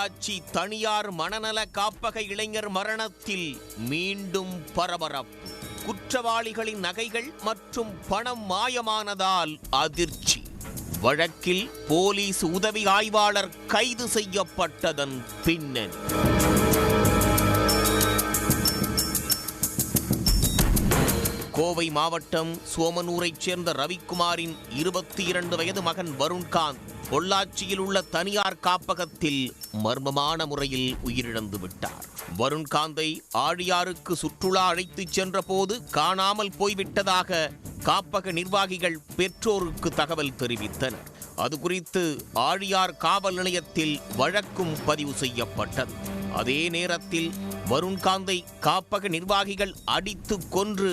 பொள்ளாச்சி தனியார் மனநல காப்பக இளைஞர் மரணத்தில் மீண்டும் பரபரப்பு. குற்றவாளிகளின் நகைகள் மற்றும் பணம் மாயமானதால் அதிர்ச்சி. வழக்கில் போலீஸ் உதவி ஆய்வாளர் கைது செய்யப்பட்டதன் பின்னணி. கோவை மாவட்டம் சோமனூரைச் சேர்ந்த ரவிக்குமாரின் 22 வயது மகன் வருண்காந்த் பொள்ளாச்சியில் உள்ள தனியார் காப்பகத்தில் மர்மமான முறையில் உயிரிழந்து விட்டார். வருண்காந்தை ஆழியாருக்கு சுற்றுலா அழைத்துச் சென்ற போது காணாமல் போய்விட்டதாக காப்பக நிர்வாகிகள் பெற்றோருக்கு தகவல் தெரிவித்தனர். அது குறித்து ஆழியார் காவல் நிலையத்தில் வழக்கும் பதிவு செய்யப்பட்டது. அதே நேரத்தில் வருண்காந்தை காப்பக நிர்வாகிகள் அடித்து கொன்று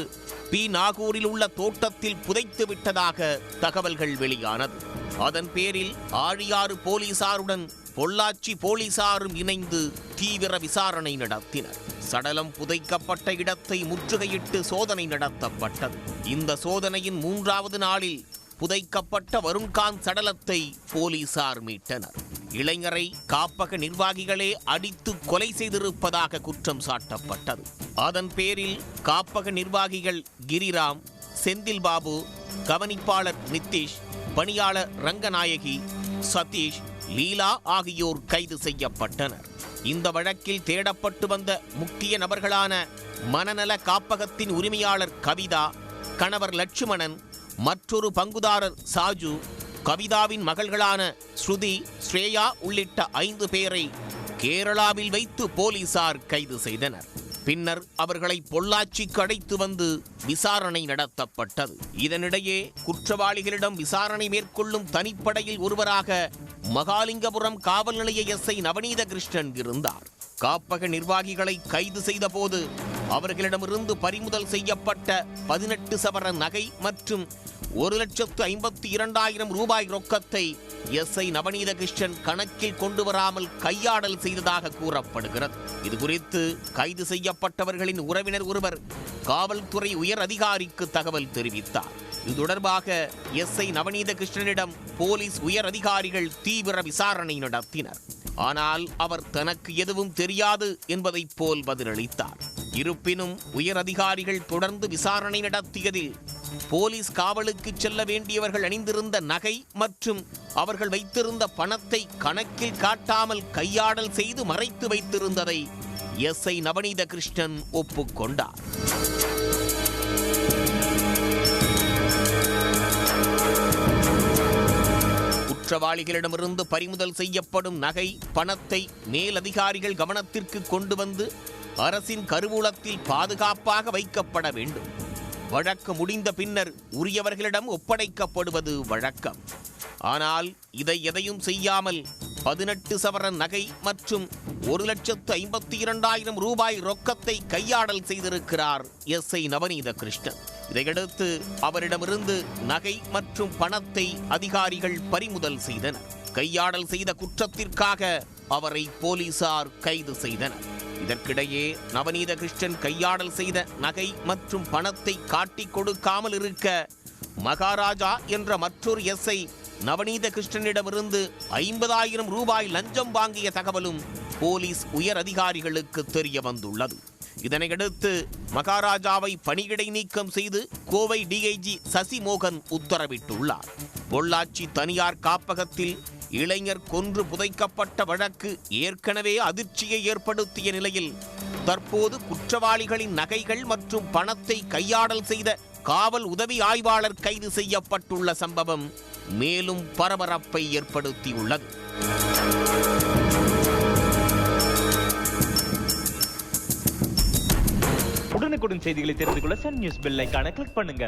நாகூரில் உள்ள தோட்டத்தில் புதைத்து விட்டதாக தகவல்கள் வெளியானது. அதன் பேரில் ஆழியாறு போலீசாருடன் பொள்ளாச்சி போலீசாரும் இணைந்து தீவிர விசாரணை நடத்தினர். சடலம் புதைக்கப்பட்ட இடத்தை முற்றுகையிட்டு சோதனை நடத்தப்பட்டது. இந்த சோதனையின் 3வது நாளில் புதைக்கப்பட்ட வருண்காந்த் சடலத்தை போலீசார் மீட்டனர். இளைஞரை காப்பக நிர்வாகிகளே அடித்து கொலை செய்திருப்பதாக குற்றம் சாட்டப்பட்டது. அதன் பேரில் காப்பக நிர்வாகிகள் கிரிராம், செந்தில் பாபு, கவனிப்பாளர் நிதிஷ், பணியாளர் ரங்கநாயகி, சதீஷ், லீலா ஆகியோர் கைது செய்யப்பட்டனர். இந்த வழக்கில் தேடப்பட்டு வந்த முக்கிய நபர்களான மனநல காப்பகத்தின் உரிமையாளர் கவிதா, கணவர் லட்சுமணன், மற்றொரு பங்குதாரர் சாஜு, கவிதாவின் மகள்களான ஸ்ருதி, ஸ்ரேயா உள்ளிட்ட 5 பேரை கேரளாவில் வைத்து போலீசார் கைது செய்தனர். பின்னர் அவர்களை பொள்ளாச்சிக்கு அழைத்து வந்து விசாரணை நடத்தப்பட்டது. இதனிடையே குற்றவாளிகளிடம் விசாரணை மேற்கொள்ளும் தனிப்படையில் ஒருவராக மகாலிங்கபுரம் காவல் நிலைய எஸ்ஐ நவநீத கிருஷ்ணன் இருந்தார். காப்பக நிர்வாகிகளை கைது செய்த போது அவர்களிடமிருந்து பறிமுதல் செய்யப்பட்ட 18 சவர நகை மற்றும் 1,52,000 ரூபாய் ரொக்கத்தை எஸ்ஐ நவநீத கிருஷ்ணன் கணக்கில் கொண்டு வராமல் கையாடல் செய்ததாக கூறப்படுகிறது. இதுகுறித்து கைது செய்யப்பட்டவர்களின் உறவினர் ஒருவர் காவல்துறை உயர் அதிகாரிக்கு தகவல் தெரிவித்தார். இது தொடர்பாக எஸ்ஐ நவநீத கிருஷ்ணனிடம் போலீஸ் உயர் அதிகாரிகள் தீவிர விசாரணை நடத்தினர். ஆனால் அவர் தனக்கு எதுவும் தெரியாது என்பதைப் போல் பதிலளித்தார். இருப்பினும் உயர் அதிகாரிகள் தொடர்ந்து விசாரணை நடத்தியதில் போலீஸ் காவலுக்கு செல்ல வேண்டியவர்கள் அணிந்திருந்த நகை மற்றும் அவர்கள் வைத்திருந்த பணத்தை கணக்கில் காட்டாமல் கையாடல் செய்து மறைத்து வைத்திருந்ததை எஸ்ஐ நவநீத கிருஷ்ணன் ஒப்புக்கொண்டார். குற்றவாளிகளிடமிருந்து பறிமுதல் செய்யப்படும் நகை, பணத்தை மேலதிகாரிகள் கவனத்திற்கு கொண்டு வந்து அரசின் கருவூலத்தில் பாதுகாப்பாக வைக்கப்பட வேண்டும். வழக்கு முடிந்த பின்னர் உரியவர்களிடம் ஒப்படைக்கப்படுவது வழக்கம். ஆனால் இதை எதையும் செய்யாமல் 18 சவர நகை மற்றும் 1,52,000 ரூபாய் ரொக்கத்தை கையாடல் செய்திருக்கிறார் எஸ்ஐ நவநீத கிருஷ்ணன். இதையடுத்து அவரிடமிருந்து நகை மற்றும் பணத்தை அதிகாரிகள் பறிமுதல் செய்தனர். கையாடல் செய்த குற்றத்திற்காக அவரை போலீசார் கைது செய்தனர். இதற்கிடையே நவநீத கிருஷ்ணன் கையாடல் செய்த நகை மற்றும் பணத்தை காட்டிக் கொடுக்காமல் இருக்க மகாராஜா என்ற மற்றொரு எஸ்ஐ நவநீத கிருஷ்ணனிடமிருந்து 50,000 ரூபாய் லஞ்சம் வாங்கிய தகவலும் போலீஸ் உயர் அதிகாரிகளுக்கு தெரிய வந்துள்ளது. இதனையடுத்து மகாராஜாவை பணியிடை நீக்கம் செய்து கோவை டிஐஜி சசிமோகன் உத்தரவிட்டுள்ளார். பொள்ளாச்சி தனியார் காப்பகத்தில் இளைஞர் கொன்று புதைக்கப்பட்ட வழக்கு ஏற்கனவே அதிர்ச்சியை ஏற்படுத்திய நிலையில் தற்போது குற்றவாளிகளின் நகைகள் மற்றும் பணத்தை கையாடல் செய்த காவல் உதவி ஆய்வாளர் கைது செய்யப்பட்டுள்ள சம்பவம் மேலும் பரபரப்பை ஏற்படுத்தியுள்ளது. உடனுக்குடன் செய்திகளை தெரிந்து கொள்ள சன் நியூஸ் பெல் ஐகானை கிளிக் பண்ணுங்க.